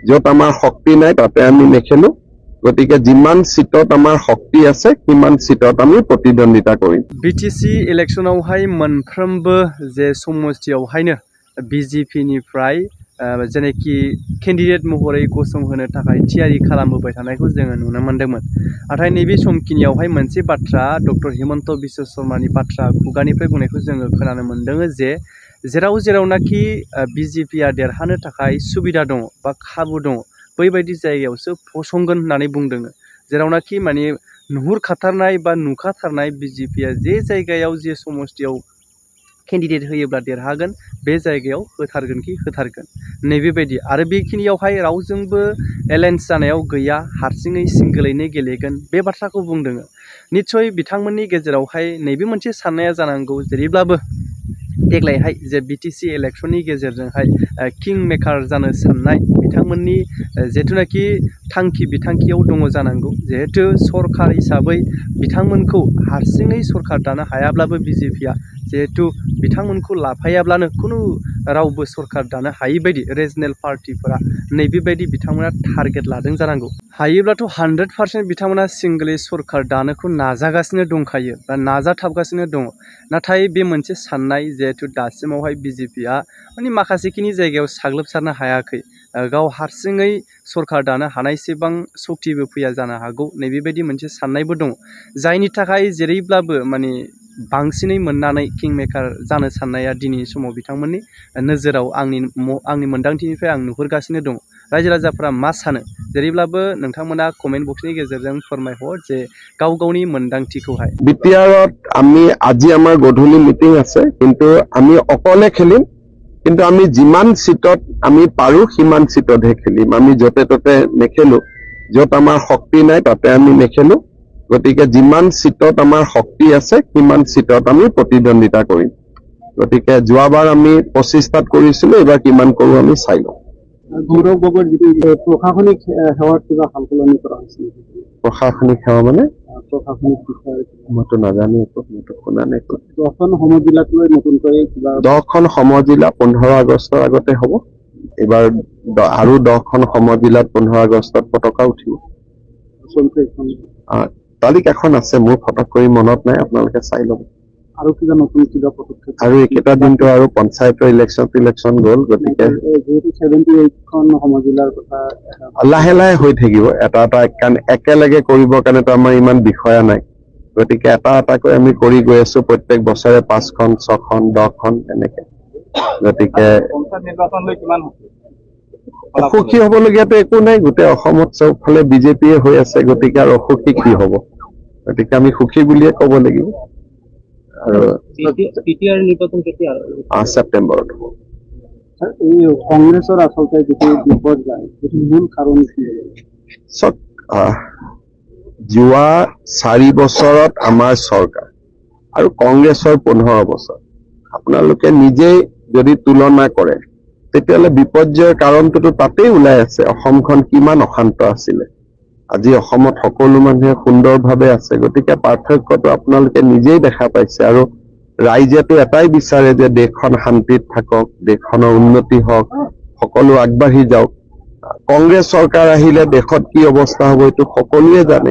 য'ত আমাৰ শক্তি নাই তাতে আমি নেখেলো গতিকে যিমান সিটত আমাৰ শক্তি আছে কিমান সিটত আমি প্ৰতিদ্বন্দ্বিতা কৰিম বিটিসি ইলেকশनावहाय मोनफ्रोमबो जे समस्थियावहायनो बिजेपि निफ्राय जेनेखि केन्डिडेट महरै गसंहोनो थाखाय थियारि खालामबोबाय थानायखौ जोङो नुनो मोनदोंमोन नाथाय नैबे समखिनियावहाय मोनसे बाथ्रा डक्टर हिमन्त बिश्व शर्मानि बाथ्रा खुगानिफ्राय बुंनायखौ जोङो खोनानो मोनदों जे जेरावनाखि बिजेपिआ देरहानो थाखाय सुबिदा दङ बा खाबु दङ बैबायदि जायगायावसो फसंगोन होननानै बुंदों जेरावनाखि माने नुहुरखाथारनाय बा नुखाथारनाय बिजेपिआ जे जायगायाव जे समस्थियाव केन्डिडेट होयोब्ला देरहागोन बे जायगायाव होथारगोनखि होथारगोन नैबेबायदि आरो बेखिनियावहाय रावजोंबो एलायन्स जानायाव गैया हारसिङै सिंगोलैनो गेलेगोन बे बाथ्राखौ बुंदों निस्सय बिथांमोननि गेजेरावहाय नैबे मोनसे साननाया जानांगौ जेरैब्लाबो देग्लायहाय जे बिटिसि इलेक्शननि गेजेरजोंहाय किं मेकार जानो साननाय बिथांमोननि जेथुनाखि थांखि बिथांखियाव दङ जानांगौ जिहेतु सरकार हिसाबै बिथांमोनखौ हारसिङै सरकार दानो हायाब्लाबो बिजेपिआ जिहेतु बिथांमोनखौ लाफायाब्लानो खुनु रावबो सरकार दानो हायि बायदि रिजनेल पार्टिफोरा नैबेबायदि बिथांमोना टारगेट लादों जानांगौ हायोब्लाथ' 100% बिथांमोना सिंगलै सरकार दानोखौ नाजागासिनो दंखायो बा नाजाथाबगासिनो दङ नाथाय बे मोनसे साननाय जिहेतु दासिमावहाय बिजेपिआ माने माखासेखिनि जायगायाव साग्लोबसारनो हायाखै गाव हारसिङै सरकार दानो हानायसेबां सक्तिबो फैया जानो हागौ नैबेबायदि मोनसे साननायबो दङ जायनि थाखाय जेरैब्लाबो माने बांसिनै मोननानै किं मेकार जानो साननाया दिनैनि समाव बिथांमोननि नोजोराव आंनि मोन्दांथिनिफ्राय आं नुहुरगासिनो दङ रायजो राजाफ्रा मा सानो जेरैब्लाबो नोंथांमोना कमेन्ट बक्सनि गेजेरजों फोरमायहर जे गाव गावनि मोन्दांथिखौहाय বিটিআৰত আমি আজি আমাৰ গধূলি মিটিং আছে কিন্তু আমি অকলে খেলিম কিন্তু আমি যিমান সিটত আমি পাৰো সিমান সিটতহে খেলিম আমি যতে ততে নেখেলো য'ত আমাৰ শক্তি নাই তাতে আমি নেখেলো গতিকে যিমান সিটত আমাৰ শক্তি আছে কিমান সিটত আমি প্ৰতিদ্বন্দ্বিতা কৰিম গতিকে যোৱাবাৰ আমি 25টাত কৰিছিলো এবাৰ কিমান কৰো আমি চাই লওঁ গৌৰৱ গগৈৰ যিটো প্ৰশাসনিক সেৱাত কিবা সালসলনি কৰা হৈছে প্ৰশাসনিক সেৱা মানে প্ৰশাসনিক মইতো নাজানো মইতো শুনা নাই 10খন সমজিলাক লৈ নতুনকৈ কিবা 10খন সমজিলা 15 আগষ্টৰ আগতে হ'ব এবাৰ আৰু 10খন সমজিলাত 15 আগষ্টত পতাকা উঠিব তালিকাখন আছে মোৰ ফটক কৰি মনত নাই আপোনালোকে চাই ল'ব আৰু কিবা নতুন কিবা পদক্ষেপ আৰু একেটা দিনটো আৰু পঞ্চায়তৰ ইলেকশ্যন গ'ল গতিকে 78খন সমজিলাৰ কথা লাহে লাহে হৈ থাকিব এটা একেলগে কৰিবৰ কাৰণেতো আমাৰ ইমান বিষয়া নাই গতিকে এটা এটাকৈ আমি কৰি গৈ আছো প্ৰত্যেক বছৰে 5খন 6খন 10খন এনেকে গতিকে পঞ্চায়ত নিৰ্বাচন লৈ কিমান অসুখী হ'বলগীয়াতো একো নাই গোটেই অসমত চবফালে বিজেপিয়ে হৈ আছে গতিকে আৰু অসুখী কি হ'ব গতিকে আমি সুখী বুলিয়ে ক'ব লাগিব আৰু পিটিআৰ নিৰ্বাচন কেতিয়া ছেপ্টেম্বৰত হ'ব এই কংগ্ৰেছৰ আচলতে যিটো বিপদ যায় সেইটো মূল কাৰণ কি যোৱা 4 বছৰত আমাৰ চৰকাৰ আৰু কংগ্ৰেছৰ 15 বছৰ আপোনালোকে নিজেই যদি তুলনা কৰে তেতিয়াহ'লে বিপৰ্যয়ৰ কাৰণটোতো তাতেই ওলাই আছে অসমখন কিমান অশান্ত আছিলে আজি অসমত সকলো মানুহে সুন্দৰভাৱে আছে গতিকে পাৰ্থক্যটো আপোনালোকে নিজেই দেখা পাইছে আৰু ৰাইজেতো এটাই বিচাৰে যে দেশখন শান্তিত থাকক দেশখনৰ উন্নতি হওক সকলো আগবাঢ়ি যাওক কংগ্ৰেছ চৰকাৰ আহিলে দেশত কি অৱস্থা হ'ব এইটো সকলোৱে জানে